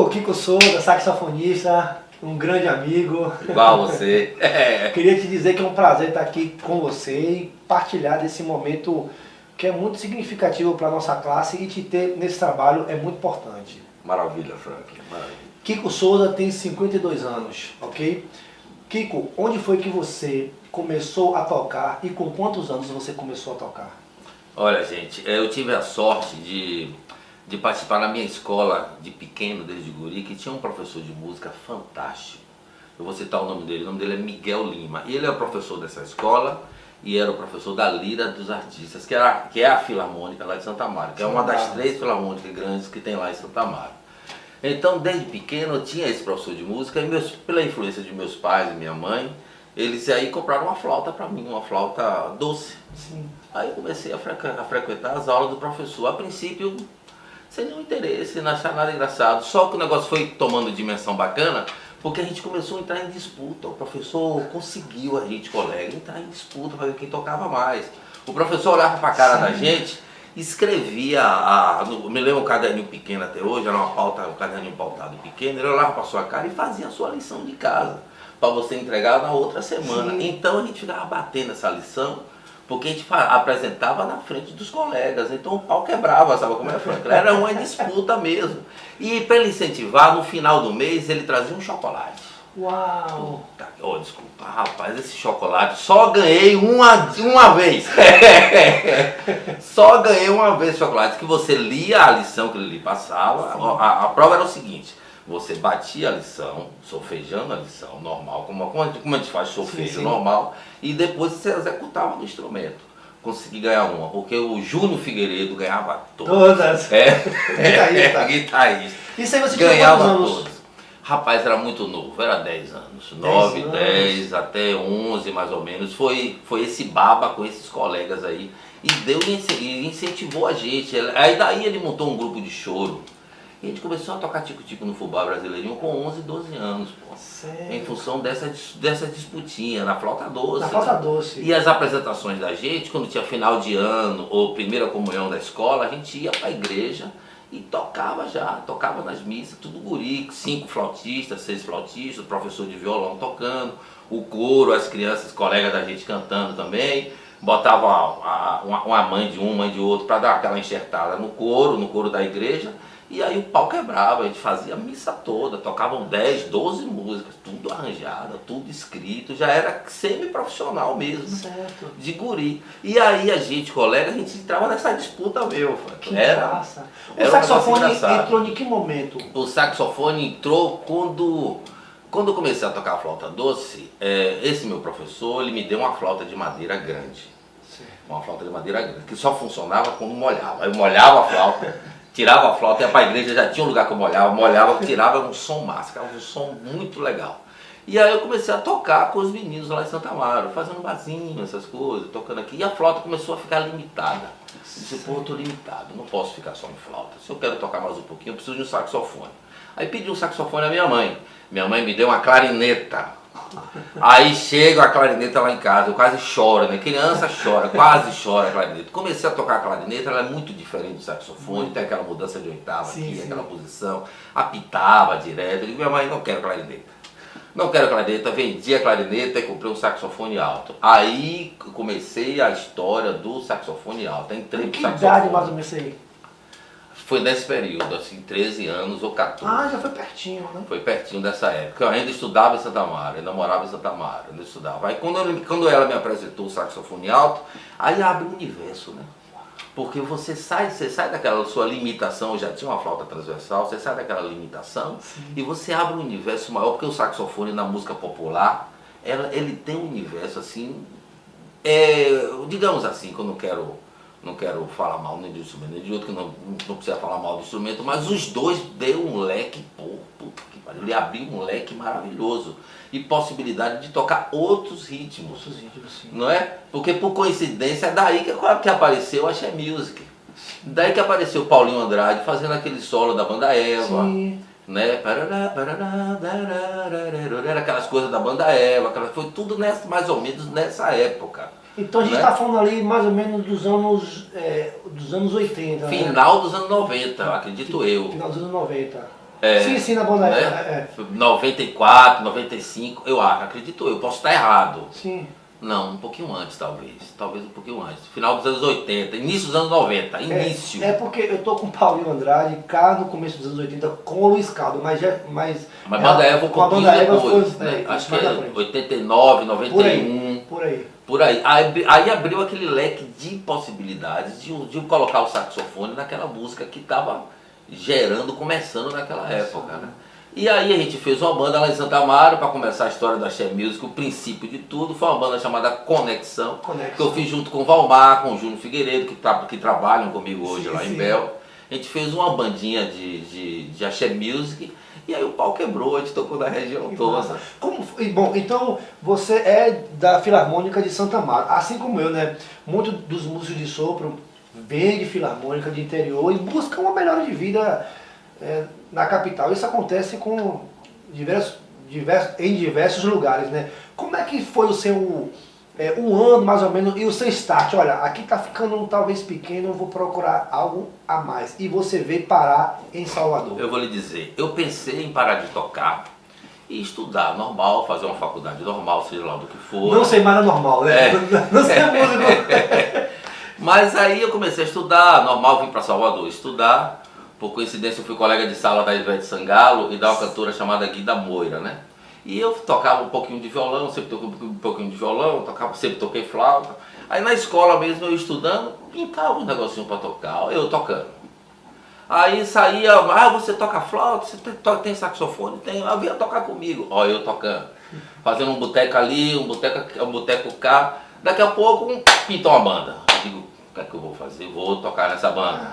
Kiko Souza, saxofonista, um grande amigo. Igual você. Queria te dizer que é um prazer estar aqui com você e partilhar desse momento que é muito significativo para a nossa classe e te ter nesse trabalho é muito importante. Maravilha, Frank. Maravilha. Kiko Souza tem 52 anos, ok? Kiko, onde foi que você começou a tocar e com quantos anos você começou a tocar? Olha, gente, eu tive a sorte de participar na minha escola de pequeno, desde guri, que tinha um professor de música fantástico. Eu vou citar o nome dele é Miguel Lima. E ele é o professor dessa escola e era o professor da Lira dos Artistas, que é a Filarmônica lá de Santa Amaro, que é uma das 3 filarmônicas grandes que tem lá em Santa Amaro. Então, desde pequeno, eu tinha esse professor de música e pela influência de meus pais e minha mãe, eles aí compraram uma flauta para mim, uma flauta doce. Sim. Aí eu comecei a frequentar as aulas do professor. A princípio, sem nenhum interesse, não achar nada engraçado. Só que o negócio foi tomando dimensão bacana, porque a gente começou a entrar em disputa. O professor conseguiu a gente, colega, entrar em disputa para ver quem tocava mais. O professor olhava para a cara da gente, escrevia, me lembro um caderninho pequeno até hoje, era um caderninho pautado pequeno, ele olhava para a sua cara e fazia a sua lição de casa, para você entregar na outra semana. Sim. Então a gente ficava batendo essa lição, porque a gente apresentava na frente dos colegas, então o pau quebrava, sabe como é, Frank? Era uma disputa mesmo. E para ele incentivar, no final do mês ele trazia um chocolate. Uau! Desculpa, rapaz, esse chocolate só ganhei uma vez. Só ganhei uma vez chocolate, que você lia a lição que ele lhe passava. A prova era o seguinte: você batia a lição, solfejando a lição, normal, como a gente faz solfejo normal, e depois você executava no instrumento. Consegui ganhar uma, porque o Júnior Figueiredo ganhava todas. Guitarrista. Isso aí você ganhava tinha quantos anos? todas. Rapaz, era muito novo, era 10 anos, 9, 10 até 11 mais ou menos. Foi esse baba com esses colegas aí e incentivou a gente. Aí daí ele montou um grupo de choro. E a gente começou a tocar tico-tico no fubá brasileirinho com 11, 12 anos, pô. Sério? Em função dessa disputinha, na flauta doce. Na flauta doce. E as apresentações da gente, quando tinha final de ano ou primeira comunhão da escola, a gente ia pra igreja e tocava nas missas, tudo guri, 5 flautistas, 6 flautistas, o professor de violão tocando, o coro, as crianças, colegas da gente cantando também. Botava uma mãe de um, mãe de outro, para dar aquela enxertada no coro da igreja. E aí o pau quebrava, a gente fazia a missa toda, tocavam 10, 12 músicas, tudo arranjado, tudo escrito, já era semi-profissional mesmo, certo, de guri. E aí a gente entrava nessa disputa mesmo. Que massa. O saxofone entrou em que momento? O saxofone entrou quando eu comecei a tocar a flauta doce, esse meu professor, ele me deu uma flauta de madeira grande. Certo. Uma flauta de madeira grande, que só funcionava quando molhava. Eu molhava a flauta. Tirava a flauta, ia pra igreja, já tinha um lugar que eu molhava, tirava um som massa, ficava um som muito legal. E aí eu comecei a tocar com os meninos lá em Santa Amaro, fazendo barzinho, essas coisas, tocando aqui, e a flauta começou a ficar limitada. Eu disse, pô, eu tô limitado, não posso ficar só em flauta. Se eu quero tocar mais um pouquinho, eu preciso de um saxofone. Aí pedi um saxofone à minha mãe. Minha mãe me deu uma clarineta. Aí chega a clarineta lá em casa, eu quase choro, né? Criança chora, quase chora a clarineta. Comecei a tocar a clarineta, ela é muito diferente do saxofone, tem aquela mudança de oitava aqui, aquela posição, apitava direto. Eu digo, minha mãe, não quero clarineta. Não quero clarineta, vendi a clarineta e comprei um saxofone alto. Aí comecei a história do saxofone alto. Entrei pro saxofone. Que idade mais ou menos aí? Foi nesse período, assim, 13 anos ou 14. Ah, já foi pertinho, né? Foi pertinho dessa época. Eu ainda estudava em Santa Amaro, ainda morava em Santa Amaro, ainda estudava. Aí quando ela me apresentou o saxofone alto, aí abre o universo, né? Porque você sai daquela sua limitação, eu já tinha uma flauta transversal, você sai daquela limitação e você abre um universo maior, porque o saxofone na música popular, ele tem um universo assim, digamos assim, que eu não quero falar mal nem do instrumento, nem de outro, que não precisa falar mal do instrumento, mas os dois deu um leque, puta que pariu, ele abriu um leque maravilhoso e possibilidade de tocar outros ritmos, Sim. não é? Porque por coincidência é daí que apareceu a Axé Music, daí que apareceu o Paulinho Andrade fazendo aquele solo da banda Eva, né? Aquelas coisas da banda Eva, foi tudo mais ou menos nessa época. Então a gente está falando ali mais ou menos dos anos 80. Final dos anos 90, acredito eu. Final dos anos 90. Sim, na banda né? 94, 95, eu acho, acredito eu, posso estar errado. Sim. Não, um pouquinho antes talvez um pouquinho antes. Final dos anos 80, início dos anos 90, início. É porque eu tô com o Paulinho Andrade cá no começo dos anos 80 com o Luiz Caldo, mas Banda Eva um pouquinho depois, foi, né? Acho que é 89, 91. Por aí. Por aí. Aí abriu aquele leque de possibilidades de colocar o saxofone naquela música que estava começando naquela época, né? E aí a gente fez uma banda lá em Santa Amaro para começar a história da Axé Music. O princípio de tudo foi uma banda chamada Conexão, que eu fiz junto com o Valmar, com o Júnior Figueiredo, que trabalham comigo hoje lá em Bel. A gente fez uma bandinha de Axé Music e aí o pau quebrou, a gente tocou na região toda. Bom, então você é da Filarmônica de Santa Amaro, assim como eu, né? Muitos dos músicos de sopro vêm de Filarmônica de interior e buscam uma melhora de vida na capital. Isso acontece com em diversos lugares, né? Como é que foi o seu um ano mais ou menos e o seu start? Olha, aqui tá ficando talvez pequeno, eu vou procurar algo a mais. E você veio parar em Salvador. Eu vou lhe dizer, eu pensei em parar de tocar e estudar normal, fazer uma faculdade normal, seja lá do que for. Não sei mais é normal, né? Não sei músico. Mas aí eu comecei a estudar, normal, vim para Salvador estudar. Por coincidência eu fui colega de sala da Ivete Sangalo e da uma cantora chamada Guida Moira, né? E eu tocava um pouquinho de violão, sempre toquei um pouquinho de violão, sempre toquei flauta. Aí na escola mesmo, eu estudando, pintava um negocinho para tocar, eu tocando. Aí saía, você toca flauta, você tem saxofone? Tem, vinha tocar comigo. Ó, eu tocando, fazendo um boteco ali, um boteco cá. Daqui a pouco, pintou uma banda. Eu digo, o que é que eu vou fazer? Vou tocar nessa banda.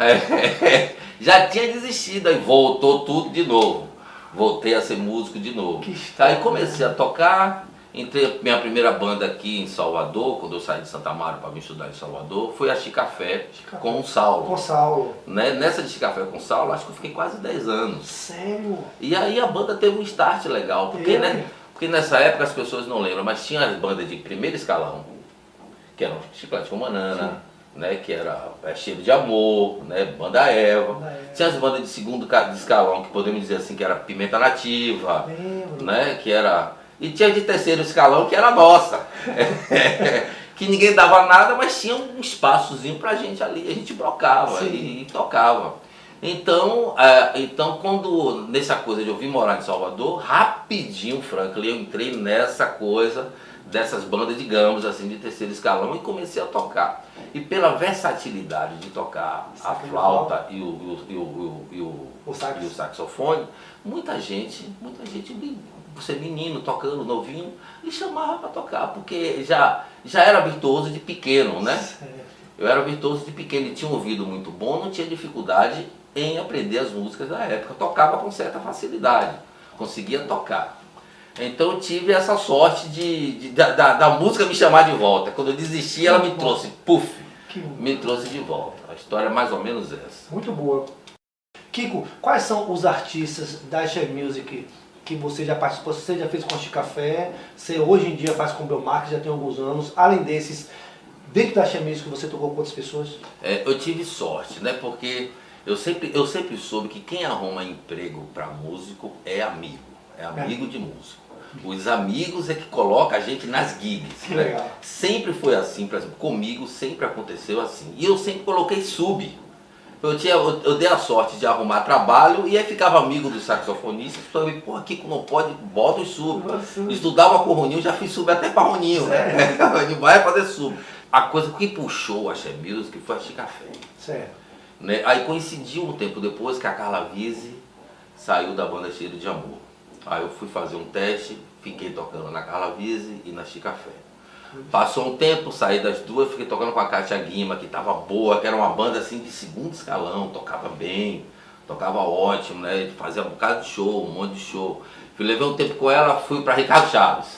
Já tinha desistido, aí voltou tudo de novo. Voltei a ser músico de novo. Aí comecei a tocar, entrei minha primeira banda aqui em Salvador, quando eu saí de Santa Amaro para vir estudar em Salvador, foi a Chicafé com o Saulo. Com o Saulo. Né? Nessa de Chicafé com o Saulo, acho que eu fiquei quase 10 anos. Sério? E aí a banda teve um start legal, porque nessa época as pessoas não lembram, mas tinha as bandas de primeiro escalão, que eram Chiclete com Banana, né, que era Cheiro de Amor, né, Banda Eva. Tinha as bandas de segundo escalão, que podemos dizer assim, que era Pimenta Nativa, né, que era... E tinha de terceiro escalão, que era a nossa. Que ninguém dava nada, mas tinha um espaçozinho pra gente ali, a gente brocava e tocava. Então, quando, nessa coisa de eu vir morar em Salvador, rapidinho, Franklin, eu entrei nessa coisa dessas bandas, digamos assim, de terceiro escalão e comecei a tocar. E pela versatilidade de tocar a flauta e o saxofone, muita gente, você menino tocando, novinho, me chamava para tocar, porque já era virtuoso de pequeno, né? Eu era virtuoso de pequeno e tinha um ouvido muito bom, não tinha dificuldade em aprender as músicas da época. Eu tocava com certa facilidade, conseguia tocar. Então eu tive essa sorte da música me chamar de volta. Quando eu desisti, ela me trouxe, me trouxe de volta. A história é mais ou menos essa. Muito boa. Kiko, quais são os artistas da Axé Music que você já participou? Você já fez com a Chicafé, você hoje em dia faz com o Belmarque, já tem alguns anos. Além desses, dentro da Axé Music você tocou com quantas pessoas? Eu tive sorte, né? Porque eu sempre soube que quem arruma emprego para músico é amigo de músico. Os amigos é que colocam a gente nas gigs, né? Legal. Sempre foi assim, por exemplo, comigo sempre aconteceu assim. E eu sempre coloquei sub. Eu dei a sorte de arrumar trabalho e aí ficava amigo dos saxofonistas. Falei, pô, Kiko não pode, bota os sub. Estudava com o Roninho, já fiz sub até para Roninho, né? Ele vai fazer sub. A coisa que puxou a Axé Music foi a Chicafé. Certo. Né? Aí coincidiu um tempo depois que a Carla Vise saiu da banda Cheiro de Amor. Aí eu fui fazer um teste, fiquei tocando na Carla Vise e na Chicafé. Passou um tempo, saí das duas, fiquei tocando com a Kátia Guima, que estava boa, que era uma banda assim de segundo escalão, tocava bem, tocava ótimo, né? Fazia um bocado de show, um monte de show. Levei um tempo com ela, fui para Ricardo Chaves.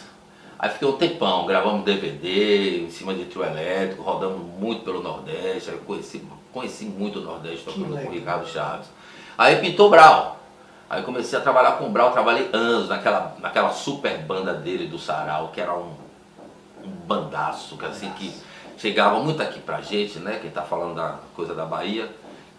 Aí fiquei um tempão, gravamos DVD em cima de trio elétrico, rodamos muito pelo Nordeste, aí conheci muito o Nordeste tocando com o Ricardo Chaves. Aí pintou Brau. Aí comecei a trabalhar com o Brau, trabalhei anos naquela super banda dele do Sarau, que era um bandaço, que assim, que chegava muito aqui pra gente, né, quem tá falando da coisa da Bahia,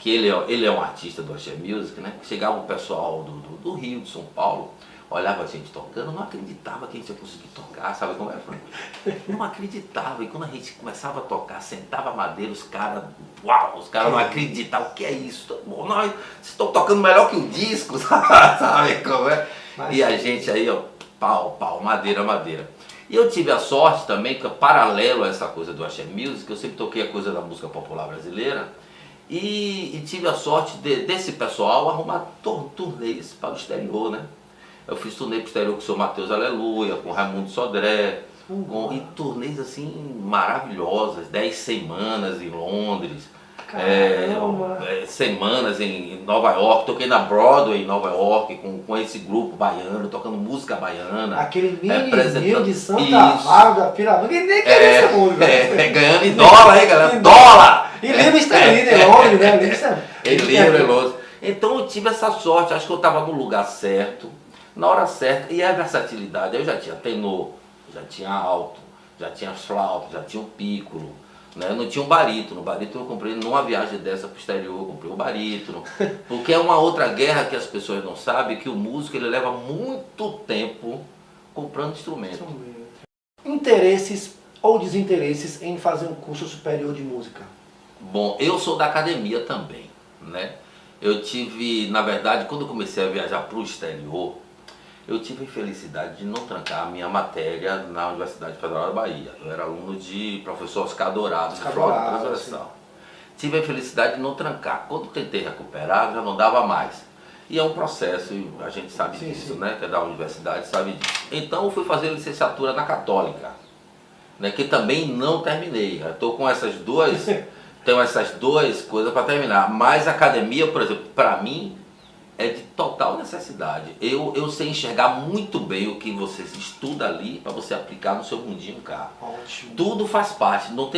que ele é um artista do Axé Music, né? Chegava o pessoal do Rio, de São Paulo, olhava a gente tocando, não acreditava que a gente ia conseguir tocar, sabe como é, Frank? Não acreditava, e quando a gente começava a tocar, sentava a madeira, os caras não acreditavam, o que é isso? Vocês estão tocando melhor que o disco, sabe como é? E a gente aí, ó, pau, madeira. E eu tive a sorte também, que paralelo a essa coisa do Axé Music, eu sempre toquei a coisa da música popular brasileira, e tive a sorte desse pessoal arrumar turnês para o exterior, né? Eu fiz turnê para o exterior com o seu Matheus Aleluia, com o Raimundo Sodré, e turnês assim maravilhosas, 10 semanas em Londres, semanas em Nova York, toquei na Broadway em Nova York com esse grupo baiano, tocando música baiana. Aquele menininho de Santa Amaro, ninguém nem queria essa música. Ganhando em dólar aí, galera, dólar! E livre esterlino em Londres, né? Livre em Londres. Então eu tive essa sorte, acho que eu estava no lugar certo, na hora certa, e a versatilidade. Eu já tinha tenor, já tinha alto, já tinha flauta, já tinha um pícolo, né? Não tinha um barítono. O barítono eu comprei numa viagem dessa para o exterior, eu comprei o barítono, porque é uma outra guerra que as pessoas não sabem, que o músico ele leva muito tempo comprando instrumento. Interesses ou desinteresses em fazer um curso superior de música? Bom, eu sou da academia também, né? Eu tive, na verdade, quando eu comecei a viajar para o exterior, eu tive a infelicidade de não trancar a minha matéria na Universidade Federal da Bahia. Eu era aluno de professor Oscar Dourado, de flauta transversal. Tive a infelicidade de não trancar. Quando tentei recuperar, já não dava mais. E é um processo, e a gente sabe disso, né? Que é da universidade, sabe disso. Então eu fui fazer licenciatura na Católica, né? Que também não terminei. Eu estou com essas duas... Tenho essas duas coisas para terminar. Mas a academia, por exemplo, para mim, é de total necessidade. Eu sei enxergar muito bem o que você estuda ali para você aplicar no seu mundinho cá. Ótimo. Tudo faz parte, não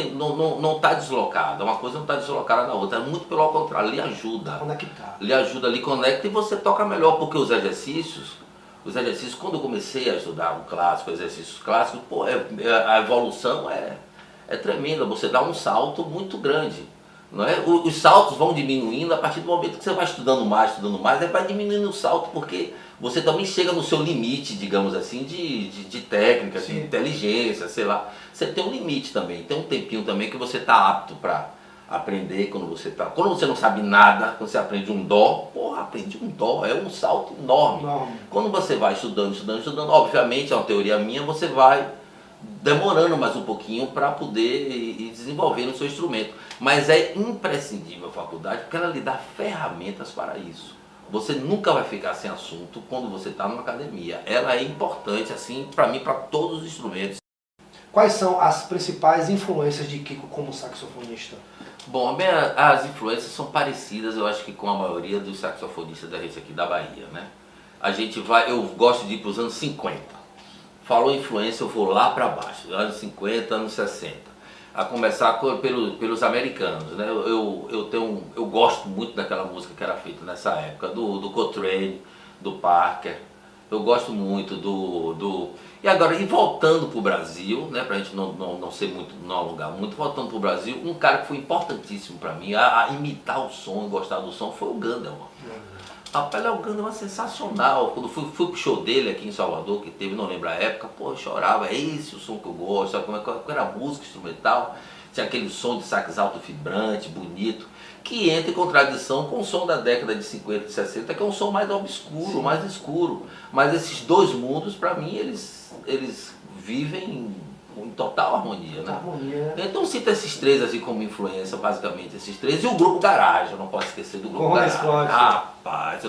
tá deslocado. Uma coisa não está deslocada da outra. Muito pelo contrário, lhe ajuda. Conectar. Lhe ajuda, lhe conecta e você toca melhor, porque os exercícios, quando eu comecei a estudar um clássico, exercícios clássicos, pô, a evolução é tremenda. Você dá um salto muito grande. Não é? Os saltos vão diminuindo a partir do momento que você vai estudando mais, aí vai diminuindo o salto, porque você também chega no seu limite, digamos assim, de técnica, de inteligência, sei lá. Você tem um limite também, tem um tempinho também que você está apto para aprender quando você não sabe nada, quando você aprende um dó, aprendi um dó, é um salto enorme. Quando você vai estudando, obviamente é uma teoria minha, você vai demorando mais um pouquinho para poder ir desenvolvendo o seu instrumento. Mas é imprescindível a faculdade, porque ela lhe dá ferramentas para isso. Você nunca vai ficar sem assunto quando você está numa academia. Ela é importante, assim, para mim, para todos os instrumentos. Quais são as principais influências de Kiko como saxofonista? Bom, as influências são parecidas, eu acho que com a maioria dos saxofonistas da gente aqui da Bahia, né? Eu gosto de ir para os anos 50. Falou influência, eu vou lá para baixo, anos 50, anos 60. A começar pelos americanos, né? Eu gosto muito daquela música que era feita nessa época, do Coltrane, do Parker. Eu gosto muito E agora, voltando para o Brasil, né? Para a gente não ser muito, não alongar muito, voltando para o Brasil, um cara que foi importantíssimo para mim, a imitar o som, gostar do som, foi o Gandelman. Rapaz, o Gandelman é sensacional. Quando fui pro show dele aqui em Salvador, que teve, não lembro a época, eu chorava, é esse o som que eu gosto, sabe como era a música instrumental, tinha aquele som de sax alto vibrante, bonito, que entra em contradição com o som da década de 50 e 60, que é um som mais obscuro, mais escuro. Mas esses dois mundos, para mim, eles vivem em total harmonia, né? Então cita esses três assim como influência, basicamente esses três. E o Grupo Garagem, eu não posso esquecer do Grupo Garagem. Rapaz,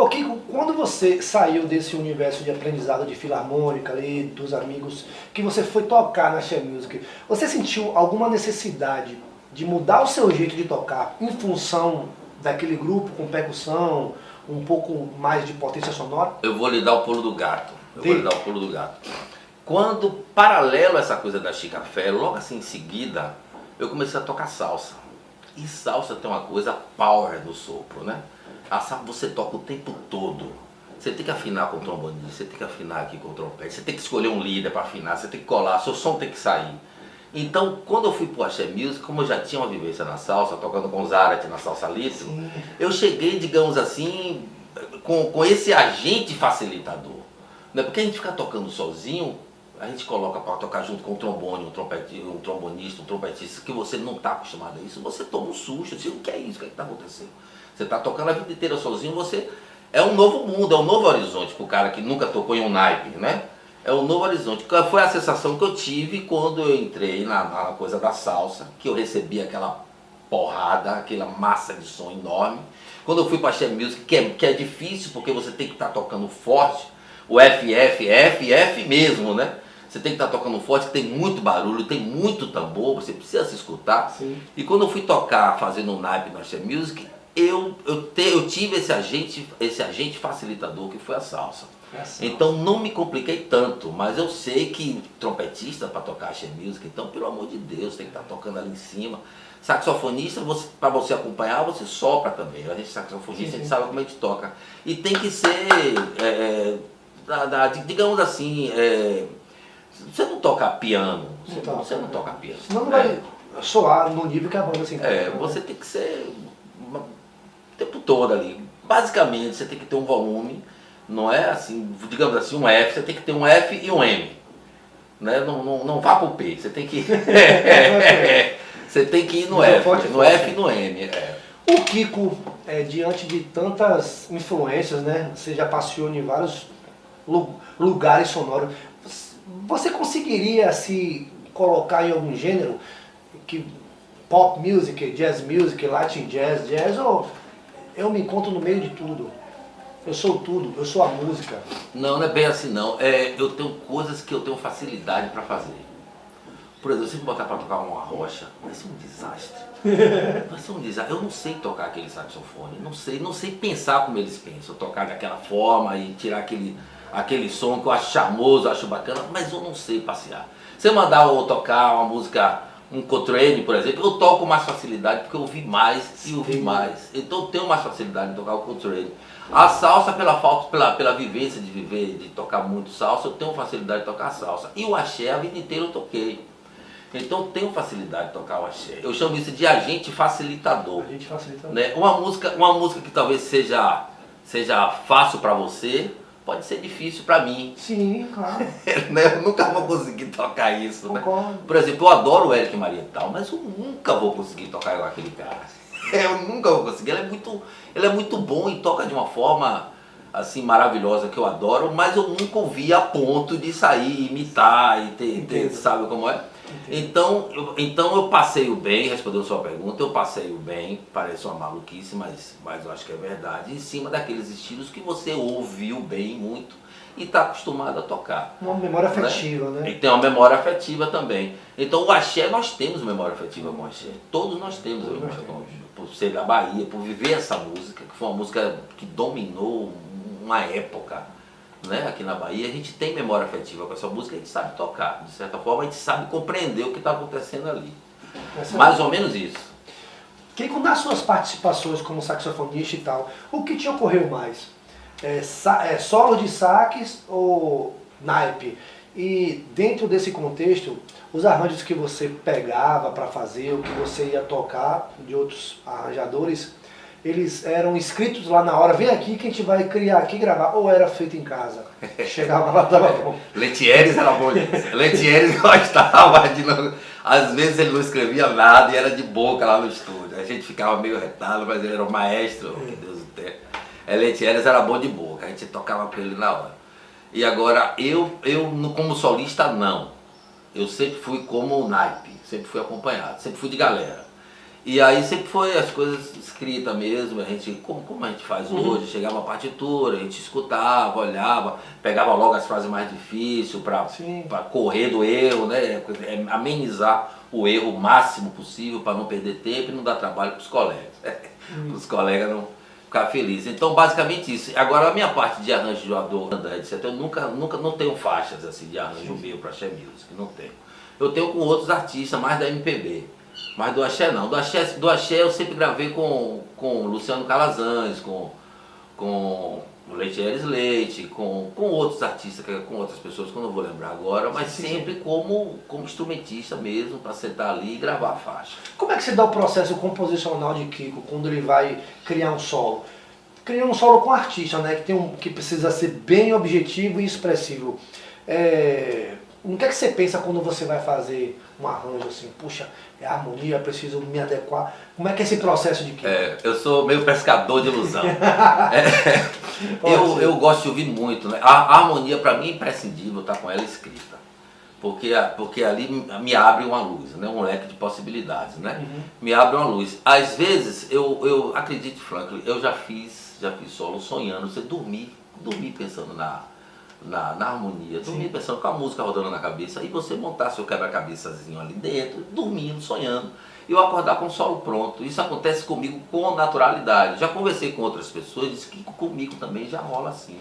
Kiko, quando você saiu desse universo de aprendizado de filarmônica ali, dos amigos, que você foi tocar na Axé Music, você sentiu alguma necessidade de mudar o seu jeito de tocar em função daquele grupo com percussão, um pouco mais de potência sonora? Eu vou lhe dar o pulo do gato. Quando, paralelo a essa coisa da Chica Fé, logo assim em seguida, eu comecei a tocar salsa. E salsa tem uma coisa power do sopro, né? A salsa você toca o tempo todo. Você tem que afinar com o trombone, você tem que afinar aqui com o trompete, você tem que escolher um líder para afinar, você tem que colar, seu som tem que sair. Então, quando eu fui pro Axé Music, como eu já tinha uma vivência na salsa, tocando com Zarat na salsa litro, eu cheguei, digamos assim, com esse agente facilitador. Né? Porque a gente fica tocando sozinho, a gente coloca para tocar junto com um trombone, um trombonista, um trompetista, que você não está acostumado a isso, você toma um susto, você, o que é isso, o que é que está acontecendo? Você está tocando a vida inteira sozinho, você é um novo mundo, é um novo horizonte para o cara que nunca tocou em um naipe, né? É um novo horizonte. Foi a sensação que eu tive quando eu entrei na coisa da salsa, que eu recebi aquela porrada, aquela massa de som enorme. Quando eu fui para a Axé Music, que é difícil, porque você tem que estar tocando forte, o F, F, F, F mesmo, né? Você tem que estar tocando forte, que tem muito barulho, tem muito tambor, você precisa se escutar. Sim. E quando eu fui tocar, fazendo um naipe na Axé Music, eu tive esse agente facilitador que foi a salsa. Então não me compliquei tanto, mas eu sei que trompetista para tocar Axé Music, então pelo amor de Deus, tem que estar tocando ali em cima. Saxofonista, para você acompanhar, você sopra também. A gente saxofonista, a gente sabe como a gente toca. E tem que ser, digamos assim, você não toca piano, você não toca piano. Senão não vai soar no nível que a banda se encontra. Você tem que ser o tempo todo ali. Basicamente, você tem que ter um volume. Não é assim, digamos assim, um F, você tem que ter um F e um M. Né? Não vá pro P, você tem que. Você tem que ir no F, no F e no M. O Kiko, diante de tantas influências, né? Você já passeou em vários lugares sonoros. Você conseguiria se colocar em algum gênero? Que pop music, jazz music, latin jazz, ou eu me encontro no meio de tudo? Eu sou tudo, eu sou a música. Não é bem assim não. Eu tenho coisas que eu tenho facilidade para fazer. Por exemplo, se me botar para tocar uma rocha, vai ser um desastre. Vai ser um desastre. Eu não sei tocar aquele saxofone, não sei pensar como eles pensam, tocar daquela forma e tirar aquele som que eu acho charmoso, acho bacana, mas eu não sei passear. Se eu mandar eu tocar uma música, um Coltrane, por exemplo, eu toco com mais facilidade porque eu ouvi mais e ouvi mais. Então eu tenho mais facilidade de tocar o Coltrane. A salsa, pela vivência de viver, de tocar muito salsa, eu tenho facilidade de tocar salsa. E o axé a vida inteira eu toquei. Então eu tenho facilidade de tocar o axé. Eu chamo isso de agente facilitador. Agente facilitador. Né? Uma música que talvez seja fácil para você, pode ser difícil para mim. Sim, claro. Eu nunca vou conseguir tocar isso. Né? Concordo. Por exemplo, eu adoro o Eric Marienthal, mas eu nunca vou conseguir tocar igual aquele cara. Eu nunca vou conseguir. Ele é muito bom e toca de uma forma assim maravilhosa que eu adoro, mas eu nunca ouvi a ponto de sair, imitar e ter sabe como é? Então eu passeio bem, respondendo a sua pergunta, eu passeio bem, parece uma maluquice, mas eu acho que é verdade, em cima daqueles estilos que você ouviu bem muito e está acostumado a tocar. Uma memória afetiva, né? E tem uma memória afetiva também. Então o axé, nós temos memória afetiva com o axé. Todos nós temos memória por ser da Bahia, por viver essa música, que foi uma música que dominou uma época, né? Aqui na Bahia. A gente tem memória afetiva com essa música, a gente sabe tocar. De certa forma, a gente sabe compreender o que está acontecendo ali. Mais ou menos isso. Kiko, nas suas participações como saxofonista e tal, o que te ocorreu mais? Solo de sax ou naipe? E dentro desse contexto, os arranjos que você pegava para fazer, o que você ia tocar de outros arranjadores, eles eram escritos lá na hora, vem aqui que a gente vai criar aqui e gravar, ou era feito em casa? Chegava lá, tava bom. Letieres era bom disso. Letieres gostava de não... Às vezes ele não escrevia nada e era de boca lá no estúdio. A gente ficava meio retado, mas ele era um maestro, que Deus o tenha. Letieres era bom de boca, a gente tocava com ele na hora. E agora, eu como solista, não. Eu sempre fui como naipe, sempre fui acompanhado, sempre fui de galera. E aí sempre foi as coisas escritas mesmo, a gente, como a gente faz hoje, chegava a partitura, a gente escutava, olhava, pegava logo as frases mais difíceis para correr do erro, né? Amenizar o erro o máximo possível para não perder tempo e não dar trabalho para os colegas. Para os colegas não ficar felizes. Então basicamente isso. Agora a minha parte de arranjo de banda, etc., eu nunca não tenho faixas assim de arranjo meu para Axé Music, não tenho. Eu tenho com outros artistas, mais da MPB. Mas do axé não. Do axé eu sempre gravei com Luciano Calazans, com o Leite Eres Leite, com outros artistas, com outras pessoas que eu não vou lembrar agora, mas Sim, sempre como instrumentista mesmo, para sentar ali e gravar a faixa. Como é que você dá o processo composicional de Kiko quando ele vai criar um solo? Criar um solo com artista, né? Que precisa ser bem objetivo e expressivo. No que é que você pensa quando você vai fazer um arranjo assim? Puxa, é harmonia, preciso me adequar. Como é que é esse processo de Kiko? Eu sou meio pescador de ilusão. Eu gosto de ouvir muito, né? A harmonia para mim é imprescindível estar com ela escrita. Porque ali me abre uma luz, né? Um leque de possibilidades, né? Uhum. Me abre uma luz. Às vezes, eu acredito, Franklin, eu já fiz solo sonhando, você dormir pensando na harmonia, dormir pensando com a música rodando na cabeça, e você montar seu quebra-cabeçazinho ali dentro, dormindo, sonhando, e eu acordar com o solo pronto. Isso acontece comigo com naturalidade. Já conversei com outras pessoas, disse que comigo também já rola assim.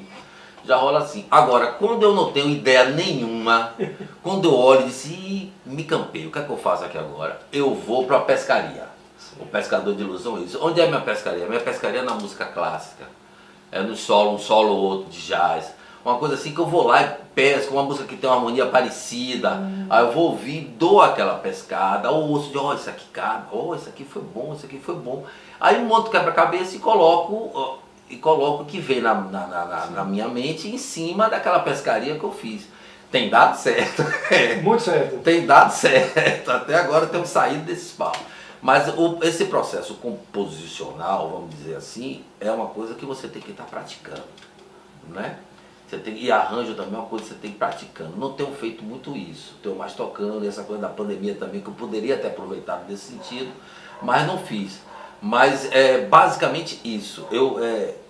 Já rola assim. Agora, quando eu não tenho ideia nenhuma, quando eu olho e disse, "Ih, me campei, o que é que eu faço aqui agora?" Eu vou para a pescaria. O pescador de ilusão é isso. Onde é minha pescaria? Minha pescaria é na música clássica. É no solo, um solo ou outro de jazz. Uma coisa assim que eu vou lá e pesco, uma música que tem uma harmonia parecida. Aí eu vou ouvir, dou aquela pescada, ou ouço de, isso aqui cabe, isso aqui foi bom, isso aqui foi bom. Aí monto o quebra-cabeça e coloco o que vem na minha mente em cima daquela pescaria que eu fiz. Tem dado certo. Muito certo. Tem dado certo. Até agora temos saído desses paus. Mas esse processo composicional, vamos dizer assim, é uma coisa que você tem que estar praticando, né? E arranjo também é uma coisa que você tem que ir praticando. Não tenho feito muito isso, tenho mais tocando, e essa coisa da pandemia também, que eu poderia ter aproveitado nesse sentido, mas não fiz. Mas é basicamente isso,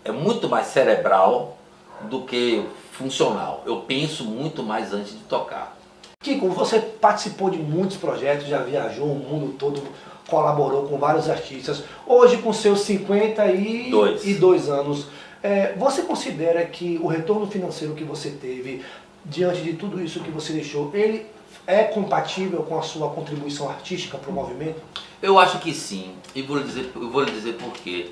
é muito mais cerebral do que funcional. Eu penso muito mais antes de tocar. Kiko, você participou de muitos projetos, já viajou o mundo todo, colaborou com vários artistas. Hoje, com seus 52 anos, você considera que o retorno financeiro que você teve, diante de tudo isso que você deixou, ele é compatível com a sua contribuição artística para o movimento? Eu acho que sim, e vou lhe dizer por quê.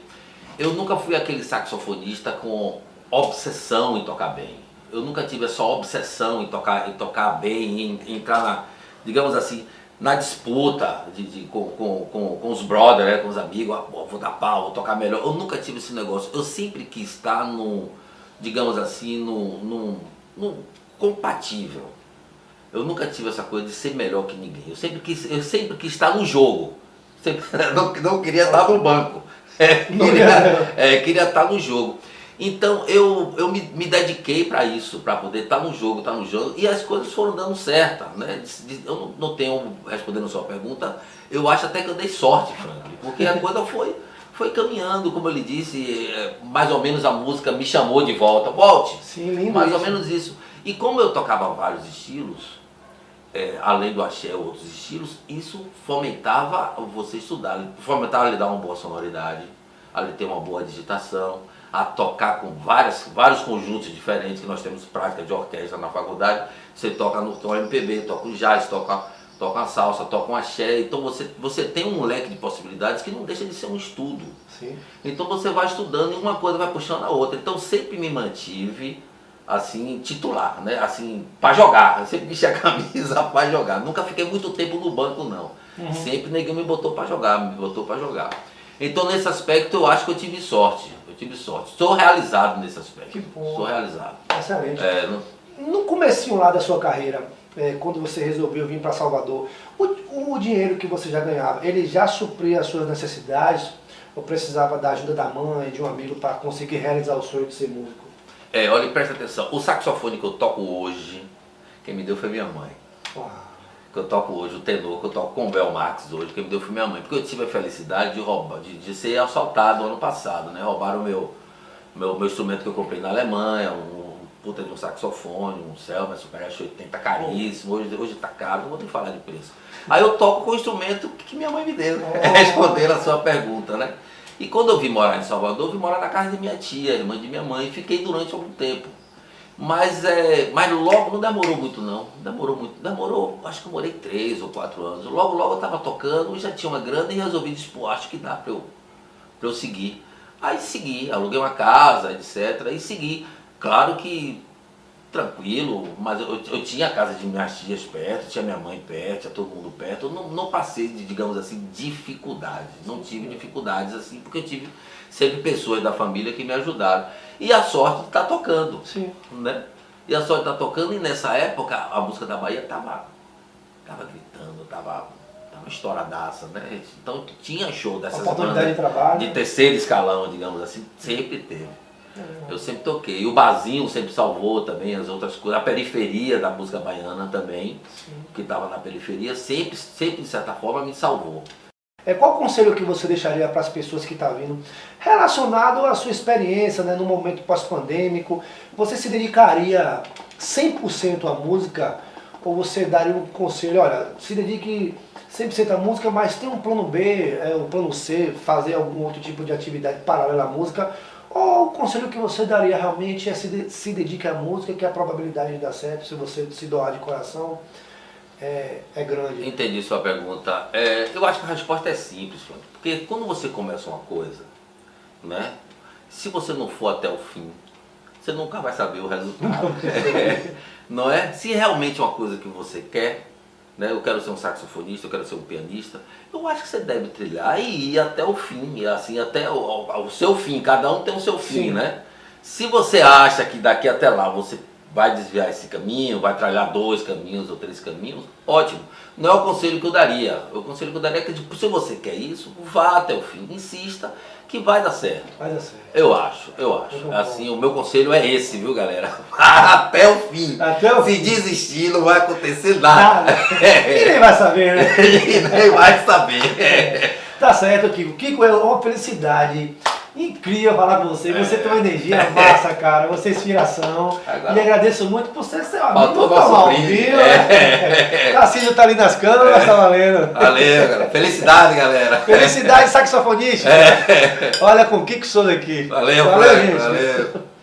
Eu nunca fui aquele saxofonista com obsessão em tocar bem. Eu nunca tive essa obsessão em tocar bem, em entrar digamos assim, na disputa com os brothers, né, com os amigos, vou dar pau, vou tocar melhor. Eu nunca tive esse negócio. Eu sempre quis estar digamos assim, no compatível. Eu nunca tive essa coisa de ser melhor que ninguém. Eu sempre quis estar no jogo. Não queria estar no banco. Queria estar no jogo. Então eu me dediquei para isso, para poder estar no jogo, e as coisas foram dando certo, né? Eu não tenho, respondendo a sua pergunta, eu acho até que eu dei sorte, Franklin, porque a coisa foi caminhando, como eu lhe disse, mais ou menos a música me chamou de volta, volte, sim, lindo mais isso. ou menos isso. E como eu tocava vários estilos, além do axé, outros estilos, isso fomentava você estudar, fomentava lhe dar uma boa sonoridade, a lhe ter uma boa digitação, a tocar com vários conjuntos diferentes, que nós temos prática de orquestra na faculdade. Você toca no MPB, toca um jazz, toca uma salsa, toca um axé. Então você tem um leque de possibilidades que não deixa de ser um estudo. Sim. Então você vai estudando e uma coisa vai puxando a outra. Então sempre me mantive assim, titular, né? Assim, para jogar. Eu sempre vesti a camisa para jogar. Nunca fiquei muito tempo no banco, não. Sempre ninguém me botou para jogar, Então nesse aspecto eu acho que eu tive sorte. Sou realizado nesse aspecto. Que bom. Sou realizado. Excelente. No comecinho lá da sua carreira, quando você resolveu vir para Salvador, o dinheiro que você já ganhava, ele já supria as suas necessidades? Ou precisava da ajuda da mãe, de um amigo, para conseguir realizar o sonho de ser músico? Olha, presta atenção. O saxofone que eu toco hoje, quem me deu foi minha mãe. Que eu toco hoje, o tenor que eu toco com o Bel Max hoje, quem me deu foi minha mãe, porque eu tive a felicidade de ser assaltado ano passado, né? Roubaram o meu instrumento que eu comprei na Alemanha, um puta de um saxofone, um Selmer Super S80, caríssimo, hoje tá caro, não vou nem falar de preço. Aí eu toco com o instrumento que minha mãe me deu, respondendo a sua pergunta, né? E quando eu vim morar em Salvador, eu vim morar na casa de minha tia, irmã de minha mãe, e fiquei durante algum tempo. Mas logo não demorou muito não, demorou, acho que eu morei 3 ou 4 anos. Logo eu estava tocando e já tinha uma grana e resolvi dispor, acho que dá para eu seguir. Aí segui, aluguei uma casa, etc. E segui. Claro que tranquilo, mas eu tinha a casa de minhas tias perto, tinha minha mãe perto, tinha todo mundo perto. Eu não passei de, digamos assim, dificuldades. Não tive dificuldades assim, porque eu tive sempre pessoas da família que me ajudaram. E a sorte está tocando. Sim. Né? E a sorte está tocando, e nessa época a música da Bahia estava gritando, estava estouradaça, né? Então tinha show dessas Oportunidade de trabalho. de terceiro escalão, digamos assim, sempre teve. Eu sempre toquei. E o barzinho sempre salvou também as outras coisas. A periferia da música baiana também, que estava na periferia, sempre, de certa forma, me salvou. Qual o conselho que você deixaria para as pessoas que estão vindo relacionado à sua experiência, né, no momento pós-pandêmico? Você se dedicaria 100% à música ou você daria um conselho, olha, se dedique 100% à música, mas tem um plano B, um plano C, fazer algum outro tipo de atividade paralela à música? Ou o conselho que você daria realmente é se dedique à música, que a probabilidade de dar certo, se você se doar de coração, é grande. Entendi sua pergunta. Eu acho que a resposta é simples, porque quando você começa uma coisa, né, se você não for até o fim, você nunca vai saber o resultado. Não é? Se realmente é uma coisa que você quer, né, eu quero ser um saxofonista, eu quero ser um pianista, eu acho que você deve trilhar e ir até o fim, e assim, até o seu fim, cada um tem o seu fim, né? Se você acha que daqui até lá você vai desviar esse caminho, vai trilhar 2 caminhos ou 3 caminhos, ótimo. Não é o conselho que eu daria. O conselho que eu daria é que, tipo, se você quer isso, vá até o fim, insista, que vai dar certo. Vai dar certo. Eu acho. Assim, o meu conselho é esse, viu, galera? Até o fim. Até o fim. Se desistir, não vai acontecer nada. E nem vai saber, né? E nem vai saber. Tá certo, Kiko. Kiko, é uma felicidade incrível falar com você. Você tem uma energia massa, cara. Você é inspiração. Agora, e agradeço muito por você ser amigo. faltou nosso brinde. Tarcísio tá ali nas câmeras, tá valendo. Valeu, galera. Felicidade, galera. Felicidade, saxofonista. Olha com o Kiko Souza aqui. Valeu, gente. Valeu.